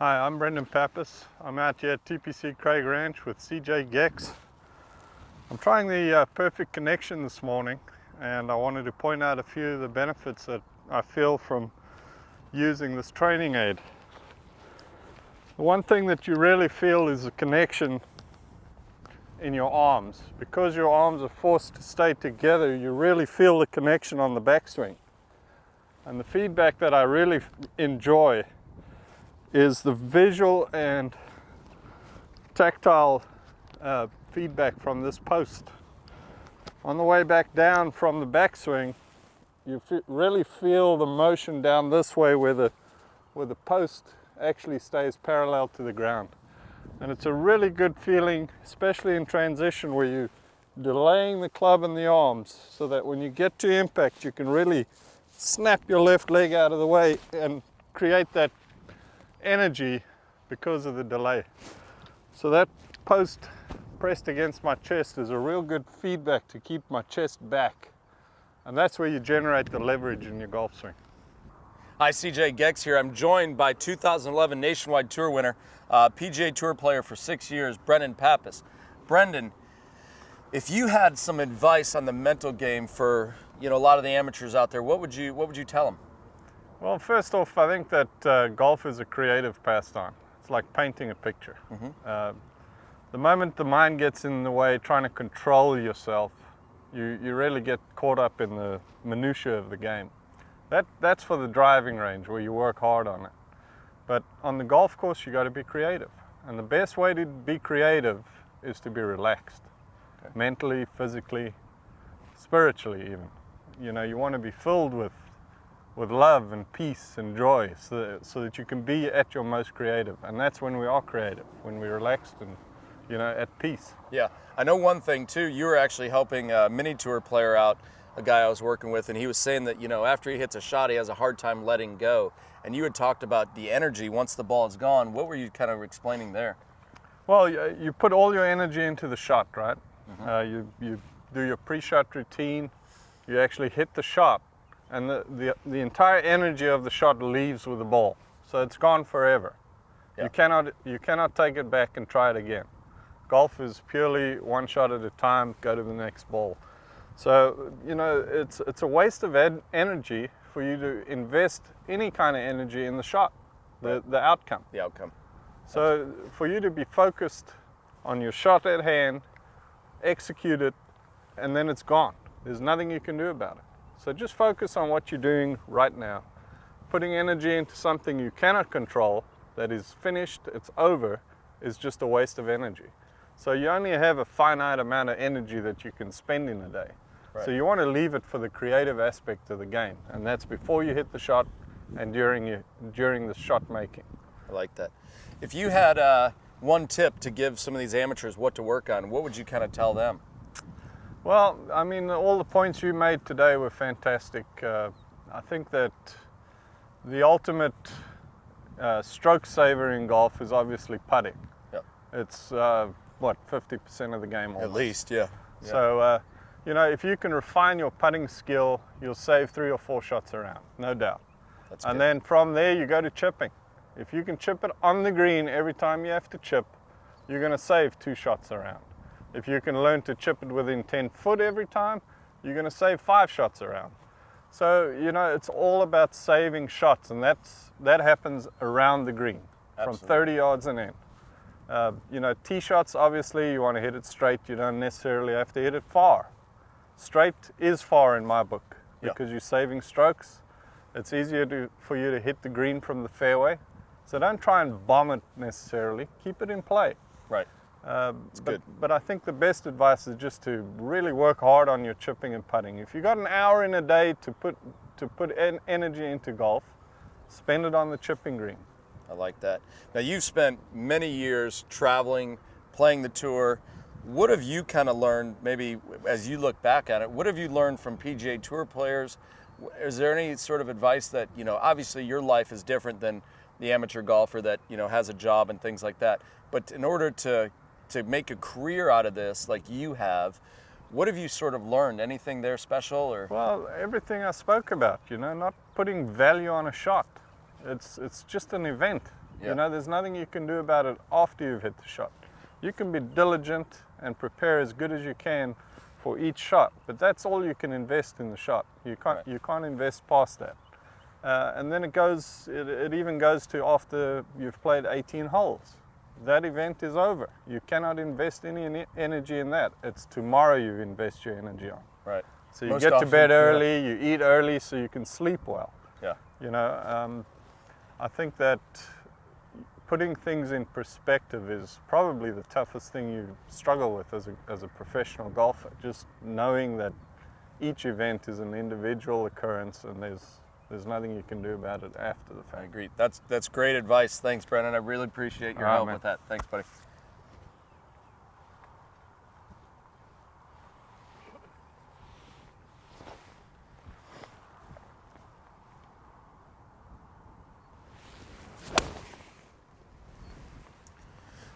Hi, I'm Brenden Pappas. I'm out here at TPC Craig Ranch with CJ Gex. I'm trying the perfect connection this morning, and I wanted to point out a few of the benefits that I feel from using this training aid. The one thing that you really feel is a connection in your arms. Because your arms are forced to stay together, you really feel the connection on the backswing. And the feedback that I really enjoy is the visual and tactile feedback from this post. On the way back down from the backswing, you really feel the motion down this way where the post actually stays parallel to the ground. And it's a really good feeling, especially in transition, where you're delaying the club and the arms so that when you get to impact, you can really snap your left leg out of the way and create that energy because of the delay. So that post pressed against my chest is a real good feedback to keep my chest back, and that's where you generate the leverage in your golf swing. Hi, CJ Gex here. I'm joined by 2011 Nationwide Tour winner, PGA Tour player for 6 years, Brenden Pappas. Brenden, if you had some advice on the mental game for a lot of the amateurs out there, what would you tell them? Well, first off, I think that golf is a creative pastime. It's like painting a picture. The moment the mind gets in the way trying to control yourself, you really get caught up in the minutiae of the game. That's for the driving range where you work hard on it. But on the golf course, you got to be creative. And the best way to be creative is to be relaxed. Okay. Mentally, physically, spiritually even. You want to be filled with love and peace and joy so that you can be at your most creative. And that's when we are creative, when we're relaxed and at peace. Yeah, I know one thing too, you were actually helping a mini tour player out, a guy I was working with, and he was saying that after he hits a shot he has a hard time letting go, and you had talked about the energy once the ball is gone. What were you kind of explaining there? Well, you put all your energy into the shot, right? You do your pre-shot routine, you actually hit the shot, and the entire energy of the shot leaves with the ball, so it's gone forever. Yeah. You cannot take it back and try it again. Golf is purely one shot at a time, go to the next ball. So it's a waste of energy for you to invest any kind of energy in the shot, the outcome. The outcome. So for you to be focused on your shot at hand, execute it, and then it's gone. There's nothing you can do about it. So just focus on what you're doing right now. Putting energy into something you cannot control, that is finished, it's over, is just a waste of energy. So you only have a finite amount of energy that you can spend in a day. Right. So you want to leave it for the creative aspect of the game, and that's before you hit the shot and during the shot making. I like that. If you had one tip to give some of these amateurs what to work on, what would you kind of tell them? Well, I mean, all the points you made today were fantastic. I think that the ultimate stroke saver in golf is obviously putting. Yep. It's 50% of the game almost. At least, yeah. So, if you can refine your putting skill, you'll save 3 or 4 shots around, no doubt. That's and good. then from there, you go to chipping. If you can chip it on the green every time you have to chip, you're going to save 2 shots around. If you can learn to chip it within 10 foot every time, you're going to save 5 shots around. So, it's all about saving shots, and that happens around the green. Absolutely. From 30 yards and in. Tee shots, obviously, you want to hit it straight. You don't necessarily have to hit it far. Straight is far in my book because you're saving strokes. It's easier for you to hit the green from the fairway. So don't try and bomb it necessarily. Keep it in play. Right. It's good. But I think the best advice is just to really work hard on your chipping and putting. If you've got an hour in a day to put energy into golf, spend it on the chipping green. I like that. Now, you've spent many years traveling, playing the tour. What have you kind of learned, maybe as you look back at it, what have you learned from PGA Tour players? Is there any sort of advice that, obviously your life is different than the amateur golfer that, has a job and things like that. But in order to make a career out of this like you have, what have you sort of learned? Anything there special? Or? Well, everything I spoke about, not putting value on a shot. It's just an event. Yeah. You know, there's nothing you can do about it after you've hit the shot. You can be diligent and prepare as good as you can for each shot, but that's all you can invest in the shot. You can't invest past that. And then it even goes to after you've played 18 holes. That event is over. You cannot invest any energy in that. It's tomorrow you invest your energy on. Right. So you get to bed early, you eat early so you can sleep well. Yeah. You know, I think that putting things in perspective is probably the toughest thing you struggle with as a professional golfer. Just knowing that each event is an individual occurrence and there's nothing you can do about it after the fact. I agree. That's great advice. Thanks, Brenden. I really appreciate your help with that. Thanks, buddy.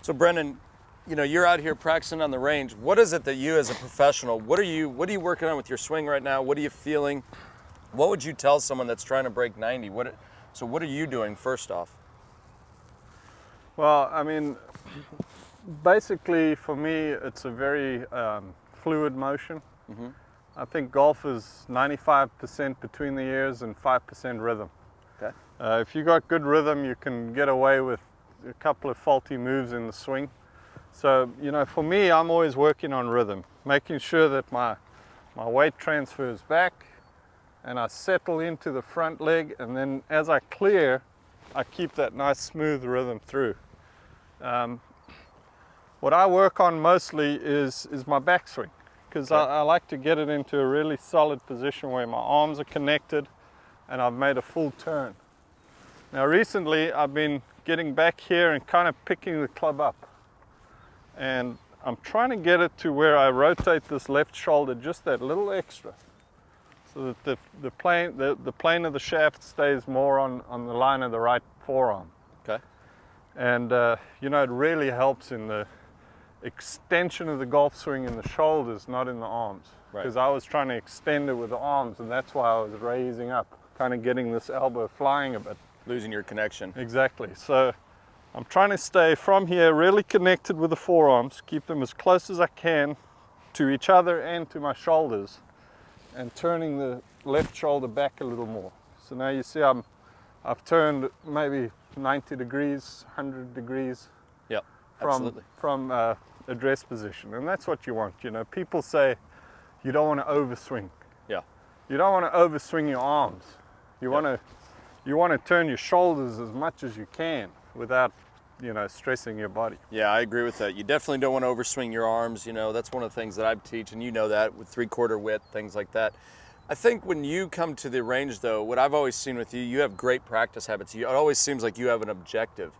So Brenden, you know, you're out here practicing on the range. What is it that you as a professional, what are you working on with your swing right now? What are you feeling? What would you tell someone that's trying to break 90? So what are you doing first off? Well, I mean, basically for me, it's a very fluid motion. Mm-hmm. I think golf is 95% between the ears and 5% rhythm. Okay. If you got good rhythm, you can get away with a couple of faulty moves in the swing. So, you know, for me, I'm always working on rhythm, making sure that my weight transfers back and I settle into the front leg, and then as I clear, I keep that nice smooth rhythm through. What I work on mostly is my backswing, because I like to get it into a really solid position where my arms are connected and I've made a full turn. Now recently I've been getting back here and kind of picking the club up, and I'm trying to get it to where I rotate this left shoulder just that little extra, so that the plane of the shaft stays more on the line of the right forearm. Okay. And you know, it really helps in the extension of the golf swing in the shoulders, not in the arms. Because I was trying to extend it with the arms, and that's why I was raising up, kind of getting this elbow flying a bit. Losing your connection. Exactly. So I'm trying to stay from here really connected with the forearms, keep them as close as I can to each other and to my shoulders, and turning the left shoulder back a little more. So now you see I've turned maybe 90 degrees, 100 degrees from address position, and that's what you want. You know, people say you don't want to overswing. Yeah. You don't want to overswing your arms. You want to turn your shoulders as much as you can without, you know, stressing your body. Yeah, I agree with that. You definitely don't want to overswing your arms. You know, that's one of the things that I teach, and you know that, with 3/4 width, things like that. I think when you come to the range, though, what I've always seen with you, you have great practice habits. It always seems like you have an objective.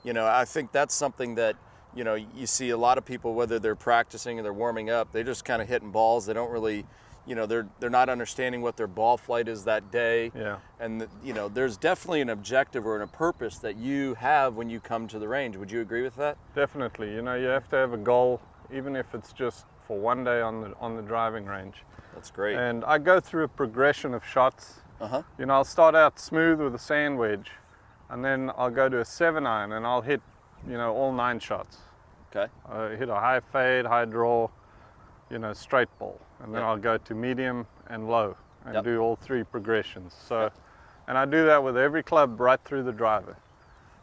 You know, I think that's something that, you know, you see a lot of people, whether they're practicing or they're warming up, they're just kind of hitting balls. They don't really, you know, they're not understanding what their ball flight is that day. Yeah. And, you know, there's definitely an objective or a purpose that you have when you come to the range. Would you agree with that? Definitely. You know, you have to have a goal, even if it's just for one day on the driving range. That's great. And I go through a progression of shots. Uh-huh. You know, I'll start out smooth with a sand wedge, and then I'll go to a 7-iron and I'll hit, you know, all 9 shots. Okay. I hit a high fade, high draw, you know, straight ball. And then Yep. I'll go to medium and low and Yep. do all 3 progressions. So, Yep. and I do that with every club right through the driver.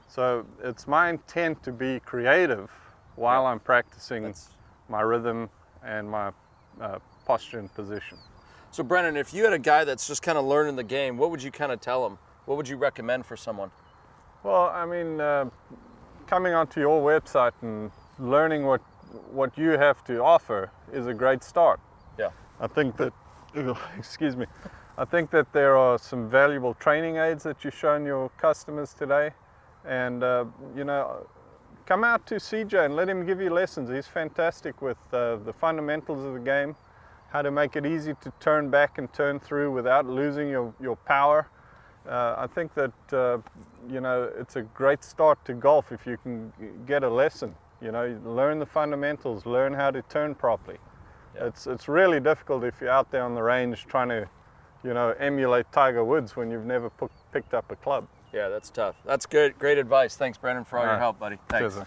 So it's my intent to be creative while Yep. I'm practicing That's- my rhythm and my posture and position. So Brenden, if you had a guy that's just kind of learning the game, what would you kind of tell him? What would you recommend for someone? Well, I mean, coming onto your website and learning what you have to offer is a great start. Yeah. I think that, excuse me, I think that there are some valuable training aids that you've shown your customers today. And, you know, come out to CJ and let him give you lessons. He's fantastic with the fundamentals of the game, how to make it easy to turn back and turn through without losing your power. I think that, you know, it's a great start to golf if you can get a lesson. You know, learn the fundamentals, learn how to turn properly. Yeah. It's really difficult if you're out there on the range trying to, you know, emulate Tiger Woods when you've never picked up a club. Yeah, that's tough. That's good. Great advice. Thanks, Brenden, for all your right. help, buddy. Thanks. Cheers.